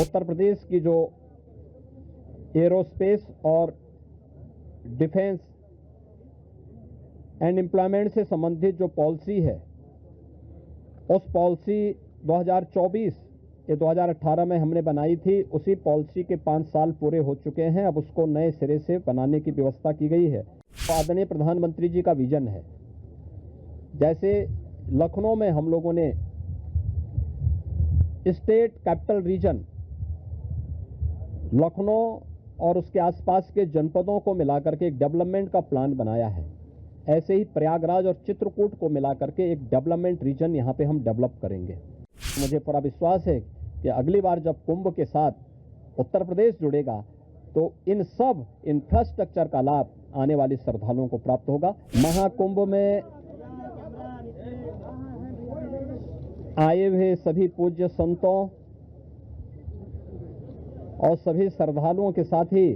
उत्तर प्रदेश की जो एरोस्पेस और डिफेंस एंड एम्प्लॉयमेंट से संबंधित जो पॉलिसी है, उस पॉलिसी 2024 ये 2018 में हमने बनाई थी। उसी पॉलिसी के 5 साल पूरे हो चुके हैं। अब उसको नए सिरे से बनाने की व्यवस्था की गई है। तो आदरणीय प्रधानमंत्री जी का विजन है, जैसे लखनऊ में हम लोगों ने स्टेट कैपिटल रीजन लखनऊ और उसके आसपास के जनपदों को मिलाकर के एक डेवलपमेंट का प्लान बनाया है, ऐसे ही प्रयागराज और चित्रकूट को मिलाकर के एक डेवलपमेंट रीजन यहां पे हम डेवलप करेंगे। मुझे पूरा विश्वास है कि अगली बार जब कुंभ के साथ उत्तर प्रदेश जुड़ेगा तो इन सब इंफ्रास्ट्रक्चर का लाभ आने वाले श्रद्धालुओं को प्राप्त होगा। महाकुंभ में आए हुए सभी पूज्य संतों और सभी श्रद्धालुओं के साथ ही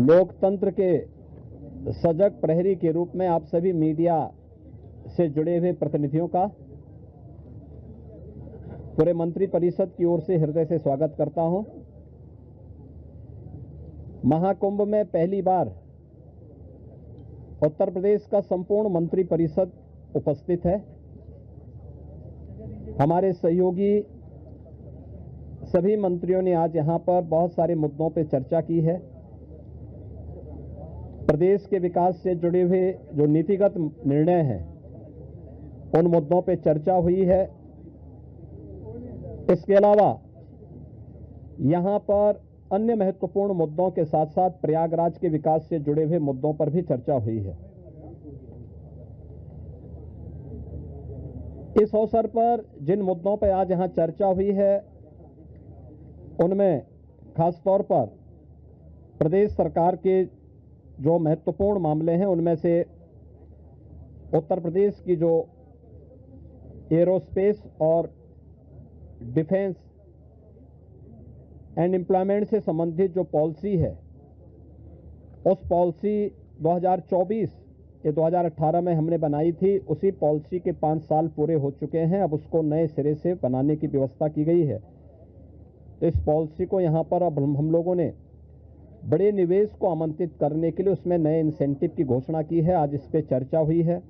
लोकतंत्र के सजग प्रहरी के रूप में आप सभी मीडिया से जुड़े हुए प्रतिनिधियों का पूरे मंत्री परिषद की ओर से हृदय से स्वागत करता हूं। महाकुंभ में पहली बार उत्तर प्रदेश का संपूर्ण मंत्री परिषद उपस्थित है। हमारे सहयोगी सभी मंत्रियों ने आज यहां पर बहुत सारे मुद्दों पर चर्चा की है। प्रदेश के विकास से जुड़े हुए जो नीतिगत निर्णय हैं, उन मुद्दों पर चर्चा हुई है। इसके अलावा यहां पर अन्य महत्वपूर्ण मुद्दों के साथ साथ प्रयागराज के विकास से जुड़े हुए मुद्दों पर भी चर्चा हुई है। इस अवसर पर जिन मुद्दों पर आज यहां चर्चा हुई है, उनमें खासतौर पर प्रदेश सरकार के जो महत्वपूर्ण मामले हैं, उनमें से उत्तर प्रदेश की जो एरोस्पेस और डिफेंस एंड एम्प्लॉयमेंट से संबंधित जो पॉलिसी है, उस पॉलिसी 2024 ये 2018 में हमने बनाई थी। उसी पॉलिसी के 5 साल पूरे हो चुके हैं। अब उसको नए सिरे से बनाने की व्यवस्था की गई है। तो इस पॉलिसी को यहाँ पर अब हम लोगों ने बड़े निवेश को आमंत्रित करने के लिए उसमें नए इंसेंटिव की घोषणा की है। आज इस पर चर्चा हुई है।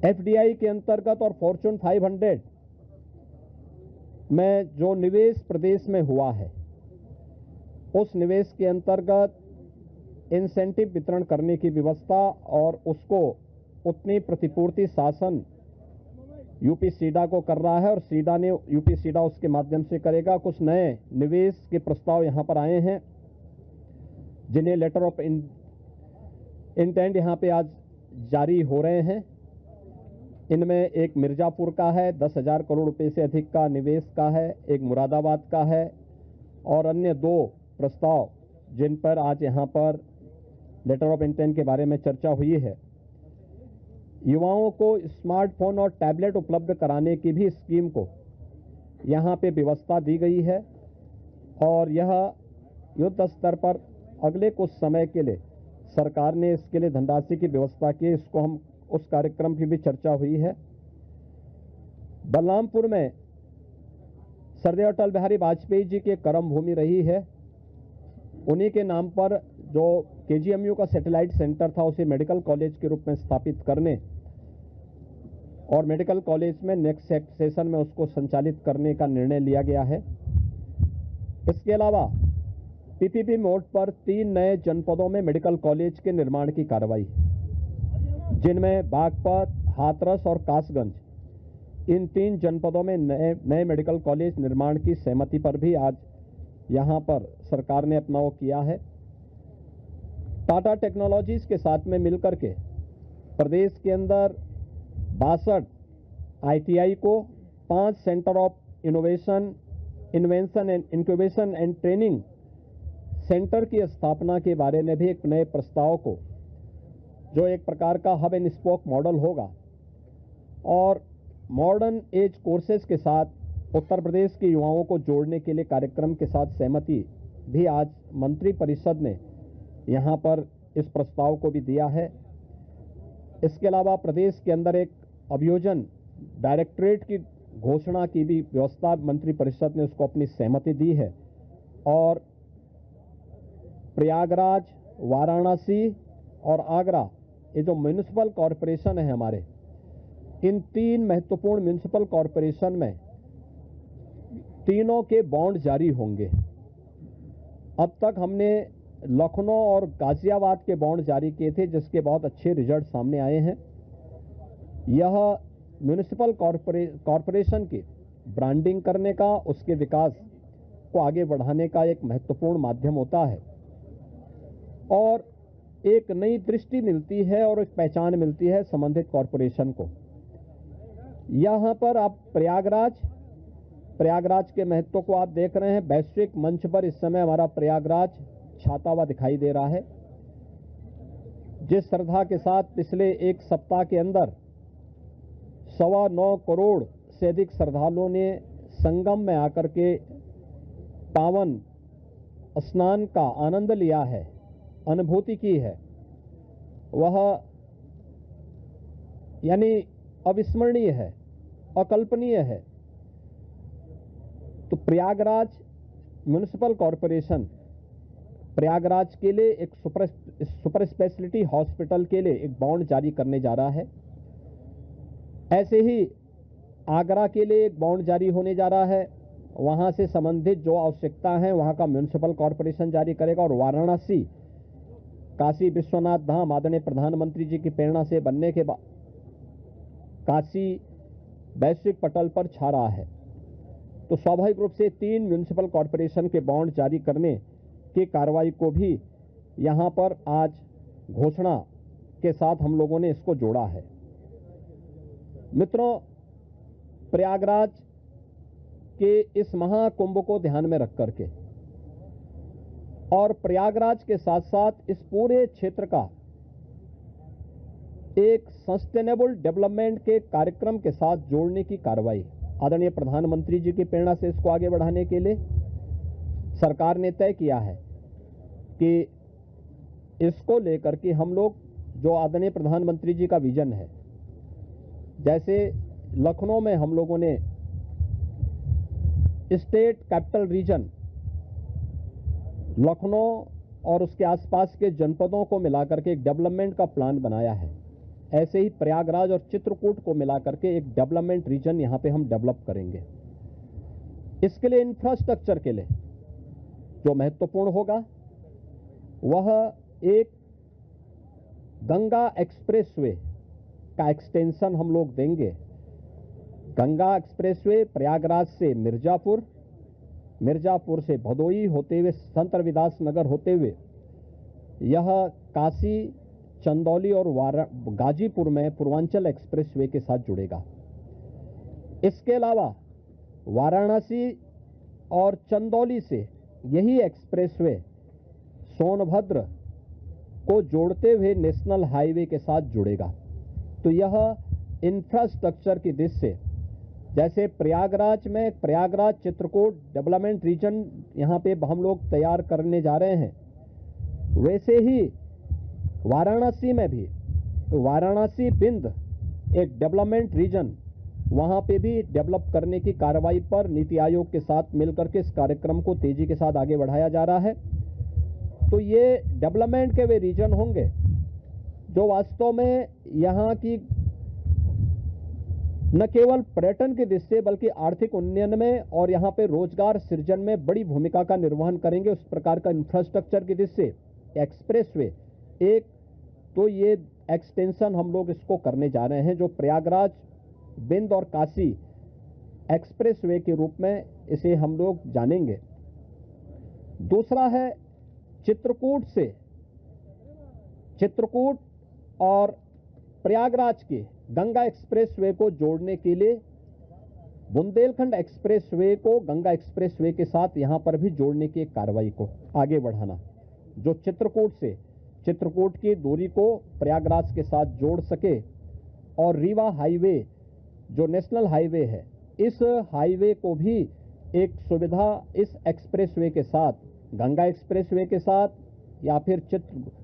एफडीआई के अंतर्गत और फॉर्च्यून 500 में जो निवेश प्रदेश में हुआ है, उस निवेश के अंतर्गत इंसेंटिव वितरण करने की व्यवस्था और उसको उतनी प्रतिपूर्ति शासन यूपी सीडा को कर रहा है और सीडा ने यूपी सीडा उसके माध्यम से करेगा। कुछ नए निवेश के प्रस्ताव यहां पर आए हैं, जिन्हें लेटर ऑफ इंटेंट यहां पे आज जारी हो रहे हैं। इनमें एक मिर्जापुर का है, 10,000 करोड़ रुपए से अधिक का निवेश का है, एक मुरादाबाद का है और अन्य 2 प्रस्ताव जिन पर आज यहां पर लेटर ऑफ इंटेंट के बारे में चर्चा हुई है। युवाओं को स्मार्टफोन और टैबलेट उपलब्ध कराने की भी स्कीम को यहां पे व्यवस्था दी गई है और यह युद्ध स्तर पर अगले कुछ समय के लिए सरकार ने इसके लिए धनराशि की व्यवस्था की। इसको हम उस कार्यक्रम की भी चर्चा हुई है। बलरामपुर में सरदार अटल बिहारी वाजपेयी जी की कर्म भूमि रही है। उन्हीं के नाम पर जो केजीएमयू का सैटेलाइट सेंटर था, उसे मेडिकल कॉलेज के रूप में स्थापित करने और मेडिकल कॉलेज में नेक्स्ट सेशन में उसको संचालित करने का निर्णय लिया गया है। इसके अलावा पीपीपी मोड पर 3 नए जनपदों में मेडिकल कॉलेज के निर्माण की कार्रवाई, जिनमें बागपत, हाथरस और कासगंज, इन 3 जनपदों में नए मेडिकल कॉलेज निर्माण की सहमति पर भी आज यहां पर सरकार ने अपना वो किया है। टाटा टेक्नोलॉजीज के साथ में मिलकर के प्रदेश के अंदर 62 आईटीआई को 5 centre of innovation, invention and incubation and training centre की स्थापना के बारे में भी एक नए प्रस्ताव को, जो एक प्रकार का हब एंड स्पोक मॉडल होगा और मॉडर्न एज कोर्सेज के साथ उत्तर प्रदेश के युवाओं को जोड़ने के लिए कार्यक्रम के साथ सहमति भी आज मंत्री परिषद ने यहां पर इस प्रस्ताव को भी दिया है। इसके अलावा प्रदेश के अंदर एक अभियोजन डायरेक्टरेट की घोषणा की भी व्यवस्था मंत्रिपरिषद ने उसको अपनी सहमति दी है और प्रयागराज, वाराणसी और आगरा, ये जो म्यूनिसिपल कॉरपोरेशन है हमारे, इन 3 महत्वपूर्ण म्यूनिसिपल कॉरपोरेशन में तीनों के बॉन्ड जारी होंगे। अब तक हमने लखनऊ और गाजियाबाद के बॉन्ड जारी किए थे, जिसके बहुत अच्छे रिजल्ट सामने आए हैं। यह म्यूनिसिपल कॉरपोरेशन की ब्रांडिंग करने का, उसके विकास को आगे बढ़ाने का एक महत्वपूर्ण माध्यम होता है और एक नई दृष्टि मिलती है और एक पहचान मिलती है संबंधित कॉरपोरेशन को। यहां पर आप प्रयागराज के महत्व को आप देख रहे हैं। वैश्विक मंच पर इस समय हमारा प्रयागराज छाता हुआ दिखाई दे रहा है। जिस श्रद्धा के साथ पिछले एक सप्ताह के अंदर 9.25 करोड़ से अधिक श्रद्धालुओं ने संगम में आकर के पावन स्नान का आनंद लिया है, अनुभूति की है, वह यानी अविस्मरणीय है, अकल्पनीय है। तो प्रयागराज म्युनिसिपल कॉरपोरेशन प्रयागराज के लिए एक सुपर स्पेशलिटी हॉस्पिटल के लिए एक बॉन्ड जारी करने जा रहा है। ऐसे ही आगरा के लिए एक बॉन्ड जारी होने जा रहा है। वहां से संबंधित जो आवश्यकता है वहां का म्युनिसिपल कॉरपोरेशन जारी करेगा। और वाराणसी काशी विश्वनाथ धाम आदरणीय प्रधानमंत्री जी की प्रेरणा से बनने के बाद काशी वैश्विक पटल पर छा रहा है। तो स्वाभाविक रूप से 3 म्युनिसिपल कॉरपोरेशन के बॉन्ड जारी करने की कार्रवाई को भी यहां पर आज घोषणा के साथ हम लोगों ने इसको जोड़ा है। मित्रों, प्रयागराज के इस महाकुंभ को ध्यान में रख करके और प्रयागराज के साथ साथ इस पूरे क्षेत्र का एक सस्टेनेबल डेवलपमेंट के कार्यक्रम के साथ जोड़ने की कार्रवाई आदरणीय प्रधानमंत्री जी की प्रेरणा से इसको आगे बढ़ाने के लिए सरकार ने तय किया है कि इसको लेकर के हम लोग जो आदरणीय प्रधानमंत्री जी का विजन है, जैसे लखनऊ में हम लोगों ने स्टेट कैपिटल रीजन लखनऊ और उसके आसपास के जनपदों को मिलाकर के एक डेवलपमेंट का प्लान बनाया है, ऐसे ही प्रयागराज और चित्रकूट को मिलाकर के एक डेवलपमेंट रीजन यहां पे हम डेवलप करेंगे। इसके लिए इंफ्रास्ट्रक्चर के लिए जो महत्वपूर्ण होगा वह एक गंगा एक्सप्रेसवे का एक्सटेंशन हम लोग देंगे। गंगा एक्सप्रेसवे प्रयागराज से मिर्जापुर से भदोई होते हुए संत रविदास नगर होते हुए यह काशी, चंदौली और गाजीपुर में पूर्वांचल एक्सप्रेसवे के साथ जुड़ेगा। इसके अलावा वाराणसी और चंदौली से यही एक्सप्रेसवे सोनभद्र को जोड़ते हुए नेशनल हाईवे के साथ जुड़ेगा। तो यह इंफ्रास्ट्रक्चर की दृष्टि से जैसे प्रयागराज में प्रयागराज चित्रकूट डेवलपमेंट रीजन यहां पे हम लोग तैयार करने जा रहे हैं, वैसे ही वाराणसी में भी वाराणसी बिंद एक डेवलपमेंट रीजन वहां पे भी डेवलप करने की कार्रवाई पर नीति आयोग के साथ मिलकर के इस कार्यक्रम को तेजी के साथ आगे बढ़ाया जा रहा है। तो ये डेवलपमेंट के वे रीजन होंगे जो वास्तव में यहां की न केवल पर्यटन की दृष्टि से बल्कि आर्थिक उन्नयन में और यहां पे रोजगार सृजन में बड़ी भूमिका का निर्वहन करेंगे। उस प्रकार का इंफ्रास्ट्रक्चर की दृष्टि से एक्सप्रेसवे एक तो ये एक्सटेंशन हम लोग इसको करने जा रहे हैं जो प्रयागराज, बिंद और काशी एक्सप्रेसवे के रूप में इसे हम लोग जानेंगे। दूसरा है चित्रकूट और प्रयागराज के गंगा एक्सप्रेसवे को जोड़ने के लिए बुंदेलखंड एक्सप्रेसवे को गंगा एक्सप्रेसवे के साथ यहां पर भी जोड़ने की एक कार्रवाई को आगे बढ़ाना, जो चित्रकूट की दूरी को प्रयागराज के साथ जोड़ सके और रीवा हाईवे जो नेशनल हाईवे है, इस हाईवे को भी एक सुविधा इस एक्सप्रेसवे के साथ, गंगा एक्सप्रेसवे के साथ या फिर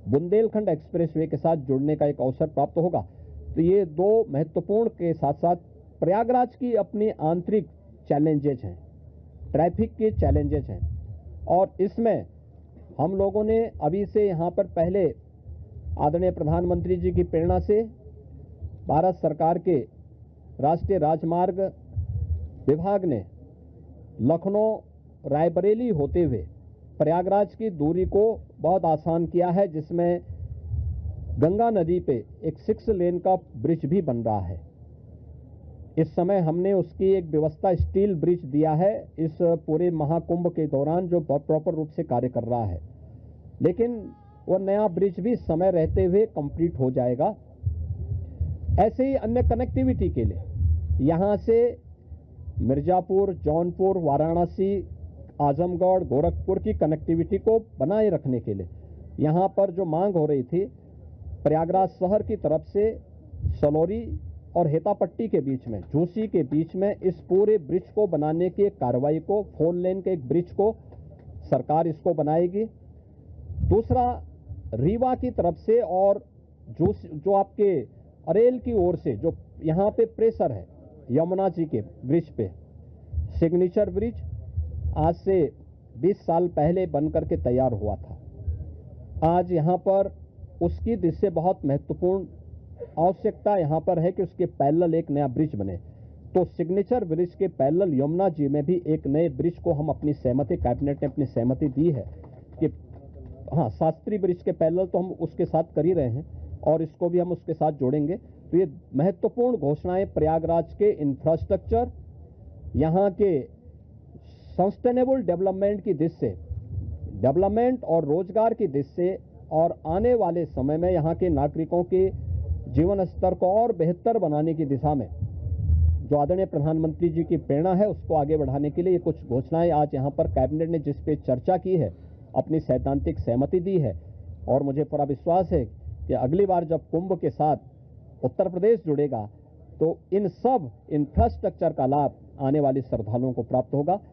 बुंदेलखंड एक्सप्रेसवे के साथ जुड़ने का एक अवसर प्राप्त होगा। तो ये 2 महत्वपूर्ण के साथ साथ प्रयागराज की अपनी आंतरिक चैलेंजेज हैं, ट्रैफिक के चैलेंजेज हैं, और इसमें हम लोगों ने अभी से यहाँ पर पहले आदरणीय प्रधानमंत्री जी की प्रेरणा से भारत सरकार के राष्ट्रीय राजमार्ग विभाग ने लखनऊ रायबरेली होते हुए प्रयागराज की दूरी को बहुत आसान किया है, जिसमें गंगा नदी पे एक 6 लेन का ब्रिज भी बन रहा है। इस समय हमने उसकी एक व्यवस्था स्टील ब्रिज दिया है इस पूरे महाकुंभ के दौरान, जो प्रॉपर रूप से कार्य कर रहा है, लेकिन वो नया ब्रिज भी समय रहते हुए कंप्लीट हो जाएगा। ऐसे ही अन्य कनेक्टिविटी के लिए यहाँ से मिर्जापुर, जौनपुर, वाराणसी, आजमगढ़, गोरखपुर की कनेक्टिविटी को बनाए रखने के लिए यहाँ पर जो मांग हो रही थी, प्रयागराज शहर की तरफ से सलौरी और हेतापट्टी के बीच में, झूसी के बीच में इस पूरे ब्रिज को बनाने की एक कार्रवाई को, 4 लेन के एक ब्रिज को सरकार इसको बनाएगी। दूसरा, रीवा की तरफ से और जो आपके अरेल की ओर से जो यहाँ पे प्रेशर है यमुना जी के ब्रिज पे, सिग्नेचर ब्रिज आज से 20 साल पहले बनकर के तैयार हुआ था। आज यहाँ पर उसकी दृष्टि से बहुत महत्वपूर्ण आवश्यकता यहाँ पर है कि उसके पैरेलल एक नया ब्रिज बने। तो सिग्नेचर ब्रिज के पैरेलल यमुना जी में भी एक नए ब्रिज को हम अपनी सहमति, कैबिनेट ने अपनी सहमति दी है कि हाँ, शास्त्री ब्रिज के पैरेलल तो हम उसके साथ कर ही रहे हैं और इसको भी हम उसके साथ जोड़ेंगे। तो ये महत्वपूर्ण घोषणाएं प्रयागराज के इंफ्रास्ट्रक्चर, यहाँ के सस्टेनेबल डेवलपमेंट की दृष्टि से, डेवलपमेंट और रोजगार की दृष्टि से, और आने वाले समय में यहाँ के नागरिकों के जीवन स्तर को और बेहतर बनाने की दिशा में जो आदरणीय प्रधानमंत्री जी की प्रेरणा है, उसको आगे बढ़ाने के लिए ये कुछ घोषणाएं आज यहाँ पर कैबिनेट ने जिस पे चर्चा की है, अपनी सैद्धांतिक सहमति दी है। और मुझे पूरा विश्वास है कि अगली बार जब कुंभ के साथ उत्तर प्रदेश जुड़ेगा तो इन सब इंफ्रास्ट्रक्चर का लाभ आने वाले श्रद्धालुओं को प्राप्त होगा।